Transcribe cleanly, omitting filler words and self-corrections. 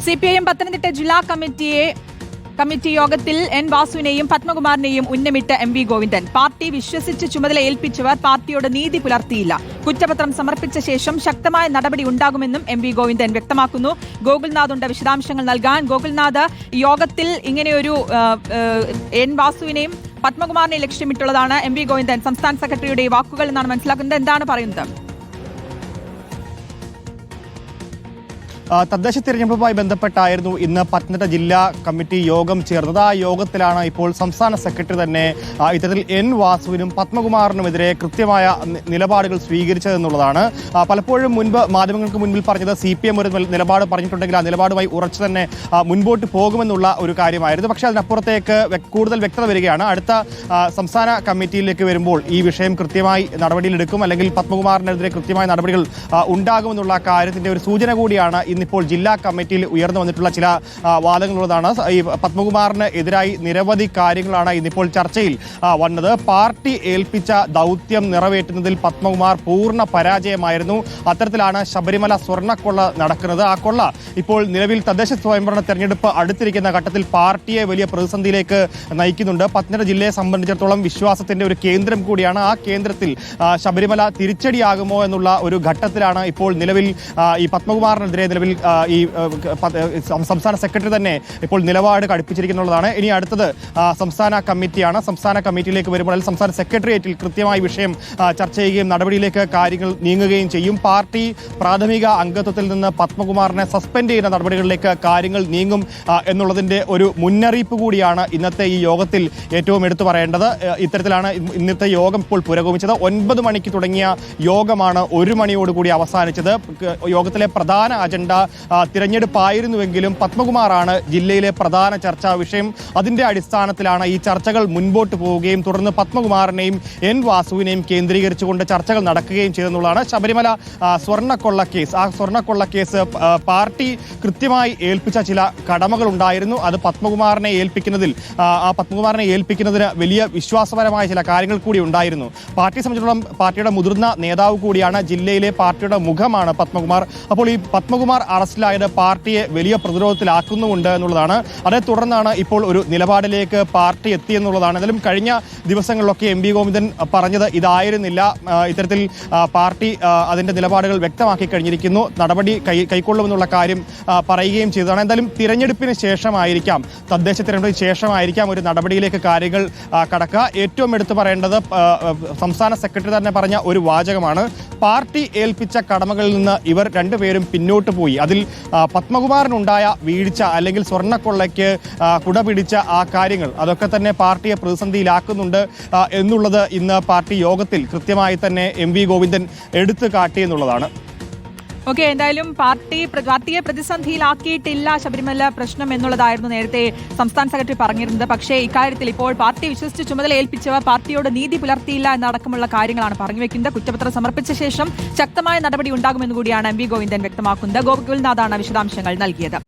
CPIM Pathanamthitta ജില്ലാ committee യോഗത്തിൽ N വാസുവിനെയും പത്മകുമാറിനെയും ഉന്നമിട്ട് MV Govindan. Party വിശ്വസിച്ച് ചുമതല ഏൽപ്പിച്ചവർ പാർട്ടിയോട് നീതി പുലർത്തിയില്ല. കുറ്റപത്രം സമർപ്പിച്ച ശേഷം ശക്തമായ നടപടി ഉണ്ടാകുമെന്നും MV ഗോവിന്ദൻ വ്യക്തമാക്കുന്നു. ഗോകുൽനാഥുണ്ട് വിശദാംശങ്ങൾ നൽകാൻ. ഗോകുൽനാഥ്, യോഗത്തിൽ ഇങ്ങനെയൊരു എൻ വാസുവിനെയും പത്മകുമാറിനെയും ലക്ഷ്യമിട്ടുള്ളതാണ് MV ഗോവിന്ദൻ സംസ്ഥാന സെക്രട്ടറിയുടെ വാക്കുകൾ എന്നാണ് മനസ്സിലാക്കുന്നത്. എന്താണ് പറയുന്നത്? തദ്ദേശ തിരഞ്ഞെടുപ്പുമായി ബന്ധപ്പെട്ടായിരുന്നു ഇന്ന് പത്തനംതിട്ട ജില്ലാ കമ്മിറ്റി യോഗം ചേർന്നത്. ആ യോഗത്തിലാണ് ഇപ്പോൾ സംസ്ഥാന സെക്രട്ടറി തന്നെ ഇത്തരത്തിൽ എൻ വാസുവിനും പത്മകുമാറിനുമെതിരെ കൃത്യമായ നിലപാടുകൾ സ്വീകരിച്ചതെന്നുള്ളതാണ്. പലപ്പോഴും മുൻപ് മാധ്യമങ്ങൾക്ക് മുൻപിൽ പറഞ്ഞത് CPM ഒരു നിലപാട് പറഞ്ഞിട്ടുണ്ടെങ്കിൽ ആ നിലപാടുമായി ഉറച്ചു തന്നെ മുൻപോട്ട് പോകുമെന്നുള്ള ഒരു കാര്യമായിരുന്നു. പക്ഷേ അതിനപ്പുറത്തേക്ക് കൂടുതൽ വ്യക്തത വരികയാണ്. അടുത്ത സംസ്ഥാന കമ്മിറ്റിയിലേക്ക് വരുമ്പോൾ ഈ വിഷയം കൃത്യമായി നടപടിയിലെടുക്കും, അല്ലെങ്കിൽ പത്മകുമാറിനെതിരെ കൃത്യമായ നടപടികൾ ഉണ്ടാകുമെന്നുള്ള കാര്യത്തിന്റെ ഒരു സൂചന കൂടിയാണ് ഇന്നിപ്പോൾ ജില്ലാ കമ്മിറ്റിയിൽ ഉയർന്നു വന്നിട്ടുള്ള ചില വാദങ്ങളുള്ളതാണ്. ഈ പത്മകുമാറിന് എതിരായി നിരവധി കാര്യങ്ങളാണ് ഇന്നിപ്പോൾ ചർച്ചയിൽ വന്നത്. പാർട്ടി ഏൽപ്പിച്ച ദൗത്യം നിറവേറ്റുന്നതിൽ പത്മകുമാർ പൂർണ്ണ പരാജയമായിരുന്നു. അത്തരത്തിലാണ് ശബരിമല സ്വർണ്ണക്കൊള്ള നടക്കുന്നത്. ആ കൊള്ള ഇപ്പോൾ നിലവിൽ തദ്ദേശ സ്വയംഭരണ തെരഞ്ഞെടുപ്പ് അടുത്തിരിക്കുന്ന ഘട്ടത്തിൽ പാർട്ടിയെ വലിയ പ്രതിസന്ധിയിലേക്ക് നയിക്കുന്നുണ്ട്. പത്തനംതിട്ട ജില്ലയെ സംബന്ധിച്ചിടത്തോളം വിശ്വാസത്തിന്റെ ഒരു കേന്ദ്രം കൂടിയാണ്. ആ കേന്ദ്രത്തിൽ ശബരിമല തിരിച്ചടിയാകുമോ എന്നുള്ള ഒരു ഘട്ടത്തിലാണ് ഇപ്പോൾ നിലവിൽ ഈ പത്മകുമാറിനെതിരെ ഈ സംസ്ഥാന സെക്രട്ടറി തന്നെ ഇപ്പോൾ നിലപാട് കടുപ്പിച്ചിരിക്കുന്നുള്ളതാണ്. ഇനി അടുത്തത് സംസ്ഥാന കമ്മിറ്റിയാണ്. സംസ്ഥാന കമ്മിറ്റിയിലേക്ക് വരുമ്പോൾ സംസ്ഥാന സെക്രട്ടേറിയറ്റിൽ കൃത്യമായി വിഷയം ചർച്ച ചെയ്യുകയും നടപടിയിലേക്ക് കാര്യങ്ങൾ നീങ്ങുകയും ചെയ്യും. പാർട്ടി പ്രാഥമിക അംഗത്വത്തിൽ നിന്ന് പത്മകുമാറിനെ സസ്പെൻഡ് ചെയ്യുന്ന നടപടികളിലേക്ക് കാര്യങ്ങൾ നീങ്ങും എന്നുള്ളതിന്റെ ഒരു മുന്നറിയിപ്പ് കൂടിയാണ് ഇന്നത്തെ ഈ യോഗത്തിൽ ഏറ്റവും എടുത്തു പറയേണ്ടത്. ഇത്തരത്തിലാണ് ഇന്നത്തെ യോഗം ഇപ്പോൾ പുരോഗമിച്ചത്. 9 മണിക്ക് തുടങ്ങിയ യോഗമാണ് 1 മണിയോടുകൂടി അവസാനിച്ചത്. യോഗത്തിലെ പ്രധാന അജണ്ട തിരഞ്ഞെടുപ്പായിരുന്നുവെങ്കിലും പത്മകുമാറാണ് ജില്ലയിലെ പ്രധാന ചർച്ചാ വിഷയം. അതിന്റെ അടിസ്ഥാനത്തിലാണ് ഈ ചർച്ചകൾ മുൻപോട്ട് പോവുകയും തുടർന്ന് പത്മകുമാറിനെയും എൻ വാസുവിനെയും കേന്ദ്രീകരിച്ചുകൊണ്ട് ചർച്ചകൾ നടക്കുകയും ചെയ്തെന്നുള്ളതാണ്. ശബരിമല സ്വർണ്ണക്കൊള്ള കേസ്, ആ സ്വർണ്ണക്കൊള്ള കേസ് പാർട്ടി കൃത്യമായി ഏൽപ്പിച്ച ചില കടമകൾ ഉണ്ടായിരുന്നു. അത് പത്മകുമാറിനെ ഏൽപ്പിക്കുന്നതിന് വലിയ വിശ്വാസപരമായ ചില കാര്യങ്ങൾ കൂടി ഉണ്ടായിരുന്നു. പാർട്ടിയെ സംബന്ധിച്ചിടത്തോളം പാർട്ടിയുടെ മുതിർന്ന നേതാവ് കൂടിയാണ്, ജില്ലയിലെ പാർട്ടിയുടെ മുഖമാണ് പത്മകുമാർ. അപ്പോൾ ഈ പത്മകുമാർ അറസ്റ്റിലായത് പാർട്ടിയെ വലിയ പ്രതിരോധത്തിലാക്കുന്നുമുണ്ട് എന്നുള്ളതാണ്. അതേ തുടർന്നാണ് ഇപ്പോൾ ഒരു നിലപാടിലേക്ക് പാർട്ടി എത്തിയെന്നുള്ളതാണ്. എന്നാലും കഴിഞ്ഞ ദിവസങ്ങളിലൊക്കെ MV ഗോവിന്ദൻ പറഞ്ഞത് ഇതായിരുന്നില്ല. ഇത്തരത്തിൽ പാർട്ടി അതിന്റെ നിലപാടുകൾ വ്യക്തമാക്കി കഴിഞ്ഞിരിക്കുന്നു, നടപടി കൈക്കൊള്ളുമെന്നുള്ള കാര്യം പറയുകയും ചെയ്തതാണ്. എന്തായാലും തിരഞ്ഞെടുപ്പിന് ശേഷമായിരിക്കാം, തദ്ദേശ തിരഞ്ഞെടുപ്പിന് ശേഷമായിരിക്കാം ഒരു നടപടിയിലേക്ക് കാര്യങ്ങൾ കടക്കുക. ഏറ്റവും എടുത്തു പറയേണ്ടത് സംസ്ഥാന സെക്രട്ടറി തന്നെ പറഞ്ഞ ഒരു വാചകമാണ്. പാർട്ടി ഏൽപ്പിച്ച കടമകളിൽ നിന്ന് ഇവർ രണ്ടുപേരും പിന്നോട്ട് പോയി. അതിൽ പത്മകുമാറിനുണ്ടായ വീഴ്ച അല്ലെങ്കിൽ സ്വർണ്ണക്കൊള്ളയ്ക്ക് കുടപിടിച്ച ആ കാര്യങ്ങൾ അതൊക്കെ തന്നെ പാർട്ടിയെ പ്രതിസന്ധിയിലാക്കുന്നുണ്ട് എന്നുള്ളത് ഇന്ന് പാർട്ടി യോഗത്തിൽ കൃത്യമായി തന്നെ MV ഗോവിന്ദൻ എടുത്തു കാട്ടിയെന്നുള്ളതാണ്. ഓക്കെ, എന്തായാലും പാർട്ടിയെ പ്രതിസന്ധിയിലാക്കിയിട്ടില്ല ശബരിമല പ്രശ്നം എന്നുള്ളതായിരുന്നു നേരത്തെ സംസ്ഥാന സെക്രട്ടറി പറഞ്ഞിരുന്നത്. പക്ഷേ ഇക്കാര്യത്തിൽ ഇപ്പോൾ പാർട്ടി വിശ്വസിച്ച് ചുമതല ഏൽപ്പിച്ചവർ പാർട്ടിയോട് നീതി പുലർത്തിയില്ല എന്നടക്കമുള്ള കാര്യങ്ങളാണ് പറഞ്ഞു വെക്കുന്നത്. കുറ്റപത്രം സമർപ്പിച്ച ശേഷം ശക്തമായ നടപടി ഉണ്ടാകുമെന്ന് കൂടിയാണ് MV ഗോവിന്ദൻ വ്യക്തമാക്കുന്നത്. ഗോകുൽനാഥാണ് വിശദാംശങ്ങൾ നൽകിയത്.